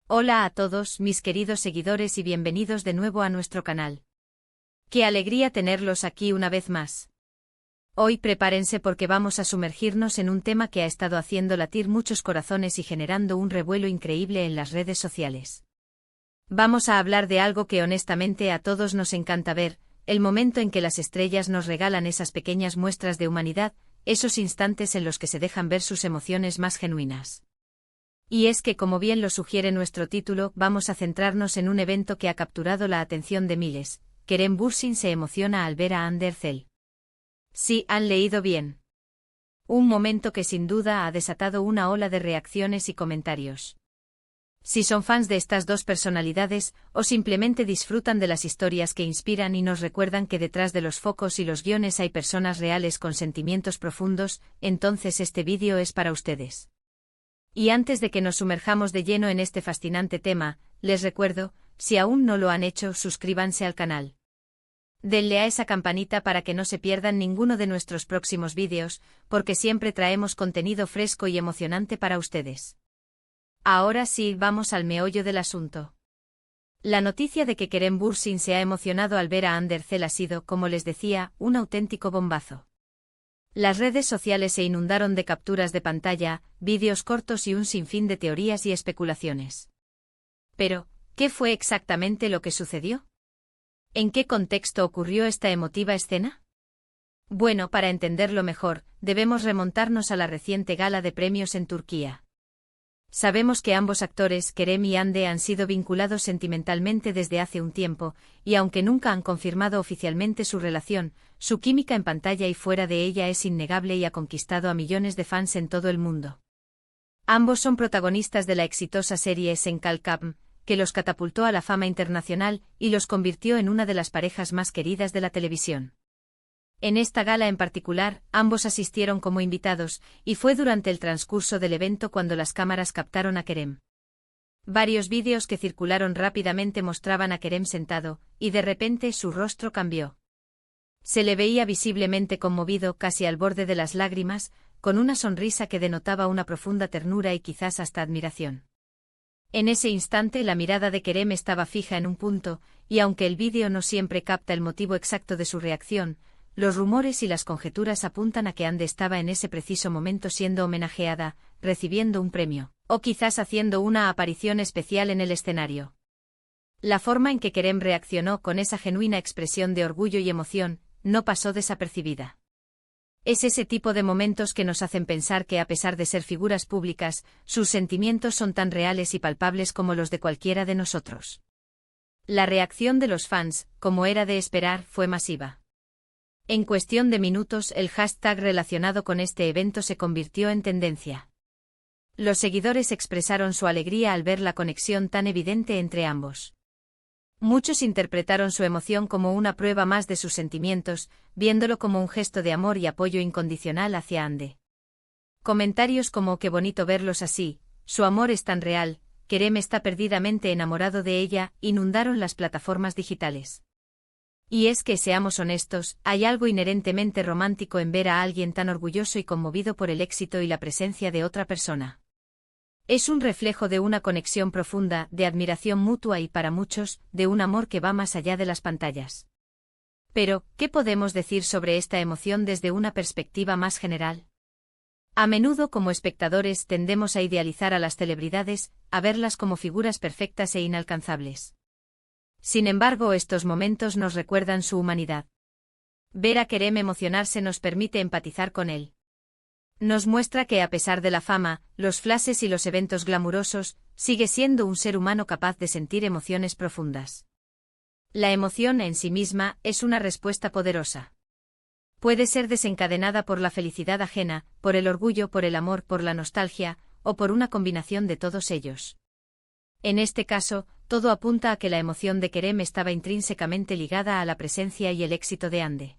Hola a todos mis queridos seguidores y bienvenidos de nuevo a nuestro canal. ¡Qué alegría tenerlos aquí una vez más! Hoy prepárense porque vamos a sumergirnos en un tema que ha estado haciendo latir muchos corazones y generando un revuelo increíble en las redes sociales. Vamos a hablar de algo que honestamente a todos nos encanta ver, el momento en que las estrellas nos regalan esas pequeñas muestras de humanidad, esos instantes en los que se dejan ver sus emociones más genuinas. Y es que, como bien lo sugiere nuestro título, vamos a centrarnos en un evento que ha capturado la atención de miles. Kerem Bürsin se emociona al ver a Hande Erçel. Sí, han leído bien. Un momento que sin duda ha desatado una ola de reacciones y comentarios. Si son fans de estas dos personalidades, o simplemente disfrutan de las historias que inspiran y nos recuerdan que detrás de los focos y los guiones hay personas reales con sentimientos profundos, entonces este vídeo es para ustedes. Y antes de que nos sumerjamos de lleno en este fascinante tema, les recuerdo, si aún no lo han hecho, suscríbanse al canal. Denle a esa campanita para que no se pierdan ninguno de nuestros próximos vídeos, porque siempre traemos contenido fresco y emocionante para ustedes. Ahora sí, vamos al meollo del asunto. La noticia de que Kerem Bürsin se ha emocionado al ver a Hande Erçel ha sido, como les decía, un auténtico bombazo. Las redes sociales se inundaron de capturas de pantalla, vídeos cortos y un sinfín de teorías y especulaciones. Pero, ¿qué fue exactamente lo que sucedió? ¿En qué contexto ocurrió esta emotiva escena? Bueno, para entenderlo mejor, debemos remontarnos a la reciente gala de premios en Turquía. Sabemos que ambos actores, Kerem y Hande, han sido vinculados sentimentalmente desde hace un tiempo, y aunque nunca han confirmado oficialmente su relación, su química en pantalla y fuera de ella es innegable y ha conquistado a millones de fans en todo el mundo. Ambos son protagonistas de la exitosa serie Sen Kalkam, que los catapultó a la fama internacional y los convirtió en una de las parejas más queridas de la televisión. En esta gala en particular, ambos asistieron como invitados, y fue durante el transcurso del evento cuando las cámaras captaron a Kerem. Varios vídeos que circularon rápidamente mostraban a Kerem sentado, y de repente su rostro cambió. Se le veía visiblemente conmovido, casi al borde de las lágrimas, con una sonrisa que denotaba una profunda ternura y quizás hasta admiración. En ese instante la mirada de Kerem estaba fija en un punto, y aunque el vídeo no siempre capta el motivo exacto de su reacción, los rumores y las conjeturas apuntan a que Hande estaba en ese preciso momento siendo homenajeada, recibiendo un premio, o quizás haciendo una aparición especial en el escenario. La forma en que Kerem reaccionó con esa genuina expresión de orgullo y emoción, no pasó desapercibida. Es ese tipo de momentos que nos hacen pensar que a pesar de ser figuras públicas, sus sentimientos son tan reales y palpables como los de cualquiera de nosotros. La reacción de los fans, como era de esperar, fue masiva. En cuestión de minutos, el hashtag relacionado con este evento se convirtió en tendencia. Los seguidores expresaron su alegría al ver la conexión tan evidente entre ambos. Muchos interpretaron su emoción como una prueba más de sus sentimientos, viéndolo como un gesto de amor y apoyo incondicional hacia Hande. Comentarios como "qué bonito verlos así", "su amor es tan real", "Kerem está perdidamente enamorado de ella", inundaron las plataformas digitales. Y es que, seamos honestos, hay algo inherentemente romántico en ver a alguien tan orgulloso y conmovido por el éxito y la presencia de otra persona. Es un reflejo de una conexión profunda, de admiración mutua y, para muchos, de un amor que va más allá de las pantallas. Pero, ¿qué podemos decir sobre esta emoción desde una perspectiva más general? A menudo, como espectadores, tendemos a idealizar a las celebridades, a verlas como figuras perfectas e inalcanzables. Sin embargo, estos momentos nos recuerdan su humanidad. Ver a Kerem emocionarse nos permite empatizar con él. Nos muestra que a pesar de la fama, los flashes y los eventos glamurosos, sigue siendo un ser humano capaz de sentir emociones profundas. La emoción en sí misma es una respuesta poderosa. Puede ser desencadenada por la felicidad ajena, por el orgullo, por el amor, por la nostalgia, o por una combinación de todos ellos. En este caso, todo apunta a que la emoción de Kerem estaba intrínsecamente ligada a la presencia y el éxito de Hande.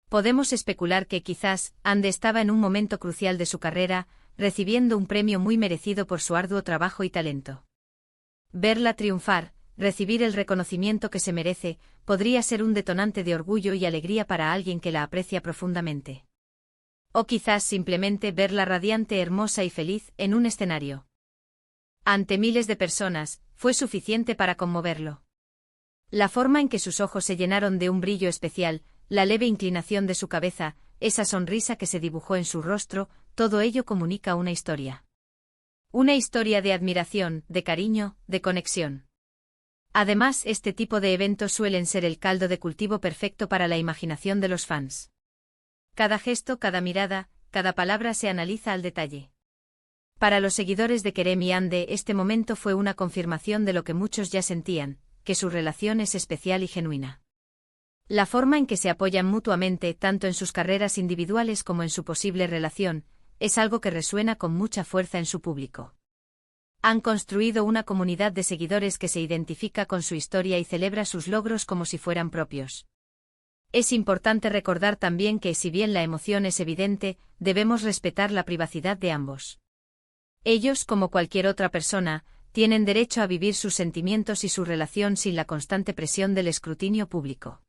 Podemos especular que quizás Hande estaba en un momento crucial de su carrera, recibiendo un premio muy merecido por su arduo trabajo y talento. Verla triunfar, recibir el reconocimiento que se merece, podría ser un detonante de orgullo y alegría para alguien que la aprecia profundamente. O quizás simplemente verla radiante, hermosa y feliz en un escenario. Ante miles de personas, fue suficiente para conmoverlo. La forma en que sus ojos se llenaron de un brillo especial, la leve inclinación de su cabeza, esa sonrisa que se dibujó en su rostro, todo ello comunica una historia. Una historia de admiración, de cariño, de conexión. Además, este tipo de eventos suelen ser el caldo de cultivo perfecto para la imaginación de los fans. Cada gesto, cada mirada, cada palabra se analiza al detalle. Para los seguidores de Kerem y Hande, este momento fue una confirmación de lo que muchos ya sentían, que su relación es especial y genuina. La forma en que se apoyan mutuamente, tanto en sus carreras individuales como en su posible relación, es algo que resuena con mucha fuerza en su público. Han construido una comunidad de seguidores que se identifica con su historia y celebra sus logros como si fueran propios. Es importante recordar también que, si bien la emoción es evidente, debemos respetar la privacidad de ambos. Ellos, como cualquier otra persona, tienen derecho a vivir sus sentimientos y su relación sin la constante presión del escrutinio público.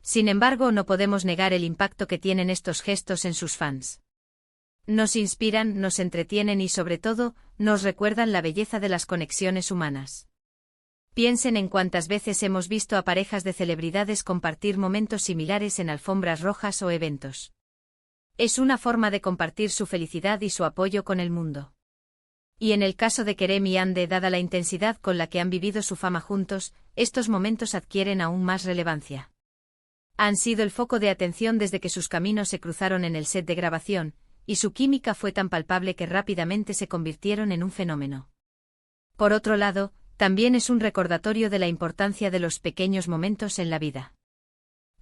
Sin embargo, no podemos negar el impacto que tienen estos gestos en sus fans. Nos inspiran, nos entretienen y, sobre todo, nos recuerdan la belleza de las conexiones humanas. Piensen en cuántas veces hemos visto a parejas de celebridades compartir momentos similares en alfombras rojas o eventos. Es una forma de compartir su felicidad y su apoyo con el mundo. Y en el caso de Kerem y Hande, dada la intensidad con la que han vivido su fama juntos, estos momentos adquieren aún más relevancia. Han sido el foco de atención desde que sus caminos se cruzaron en el set de grabación, y su química fue tan palpable que rápidamente se convirtieron en un fenómeno. Por otro lado, también es un recordatorio de la importancia de los pequeños momentos en la vida.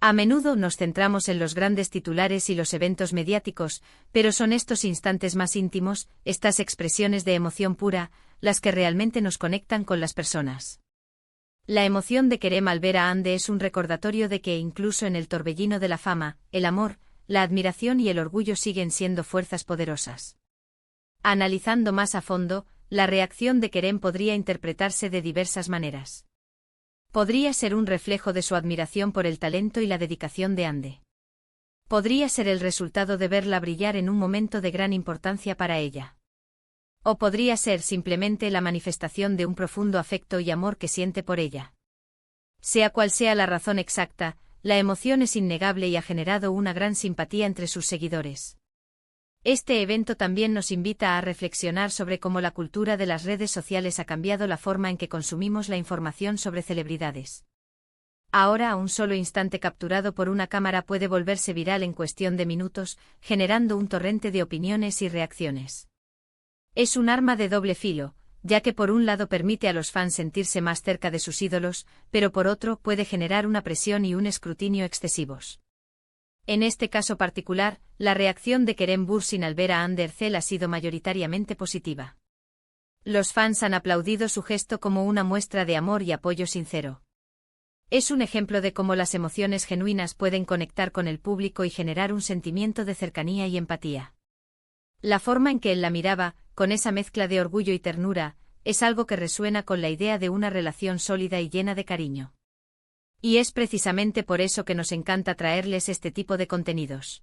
A menudo nos centramos en los grandes titulares y los eventos mediáticos, pero son estos instantes más íntimos, estas expresiones de emoción pura, las que realmente nos conectan con las personas. La emoción de Kerem al ver a Hande es un recordatorio de que, incluso en el torbellino de la fama, el amor, la admiración y el orgullo siguen siendo fuerzas poderosas. Analizando más a fondo, la reacción de Kerem podría interpretarse de diversas maneras. Podría ser un reflejo de su admiración por el talento y la dedicación de Hande. Podría ser el resultado de verla brillar en un momento de gran importancia para ella. O podría ser simplemente la manifestación de un profundo afecto y amor que siente por ella. Sea cual sea la razón exacta, la emoción es innegable y ha generado una gran simpatía entre sus seguidores. Este evento también nos invita a reflexionar sobre cómo la cultura de las redes sociales ha cambiado la forma en que consumimos la información sobre celebridades. Ahora, un solo instante capturado por una cámara puede volverse viral en cuestión de minutos, generando un torrente de opiniones y reacciones. Es un arma de doble filo, ya que por un lado permite a los fans sentirse más cerca de sus ídolos, pero por otro puede generar una presión y un escrutinio excesivos. En este caso particular, la reacción de Kerem Bürsin al ver a Hande Erçel ha sido mayoritariamente positiva. Los fans han aplaudido su gesto como una muestra de amor y apoyo sincero. Es un ejemplo de cómo las emociones genuinas pueden conectar con el público y generar un sentimiento de cercanía y empatía. La forma en que él la miraba, con esa mezcla de orgullo y ternura, es algo que resuena con la idea de una relación sólida y llena de cariño. Y es precisamente por eso que nos encanta traerles este tipo de contenidos.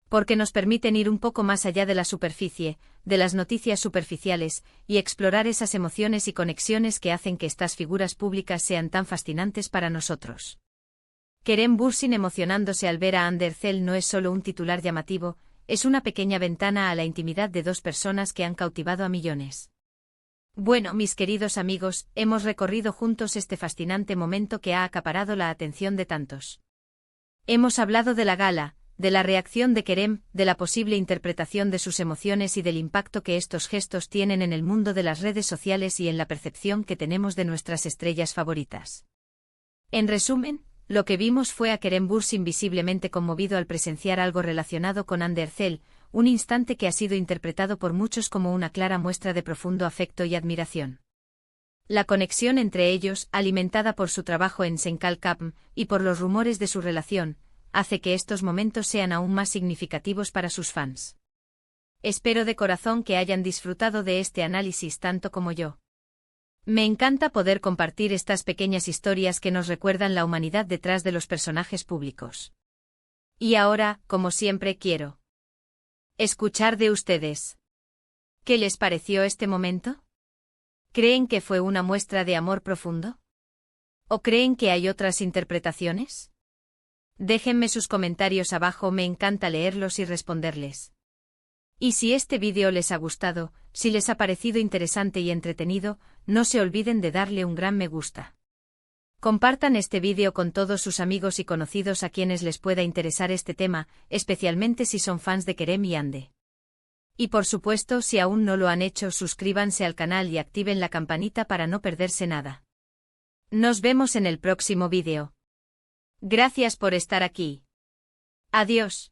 Porque nos permiten ir un poco más allá de la superficie, de las noticias superficiales, y explorar esas emociones y conexiones que hacen que estas figuras públicas sean tan fascinantes para nosotros. Kerem Bürsin emocionándose al ver a Hande Erçel no es solo un titular llamativo, es una pequeña ventana a la intimidad de dos personas que han cautivado a millones. Bueno, mis queridos amigos, hemos recorrido juntos este fascinante momento que ha acaparado la atención de tantos. Hemos hablado de la gala, de la reacción de Kerem, de la posible interpretación de sus emociones y del impacto que estos gestos tienen en el mundo de las redes sociales y en la percepción que tenemos de nuestras estrellas favoritas. En resumen, lo que vimos fue a Kerem Bürsin visiblemente conmovido al presenciar algo relacionado con Hande Erçel, un instante que ha sido interpretado por muchos como una clara muestra de profundo afecto y admiración. La conexión entre ellos, alimentada por su trabajo en Senkal Kapm y por los rumores de su relación, hace que estos momentos sean aún más significativos para sus fans. Espero de corazón que hayan disfrutado de este análisis tanto como yo. Me encanta poder compartir estas pequeñas historias que nos recuerdan la humanidad detrás de los personajes públicos. Y ahora, como siempre, quiero escuchar de ustedes. ¿Qué les pareció este momento? ¿Creen que fue una muestra de amor profundo? ¿O creen que hay otras interpretaciones? Déjenme sus comentarios abajo, me encanta leerlos y responderles. Y si este vídeo les ha gustado, si les ha parecido interesante y entretenido, no se olviden de darle un gran me gusta. Compartan este vídeo con todos sus amigos y conocidos a quienes les pueda interesar este tema, especialmente si son fans de Kerem y Hande. Y por supuesto, si aún no lo han hecho, suscríbanse al canal y activen la campanita para no perderse nada. Nos vemos en el próximo vídeo. Gracias por estar aquí. Adiós.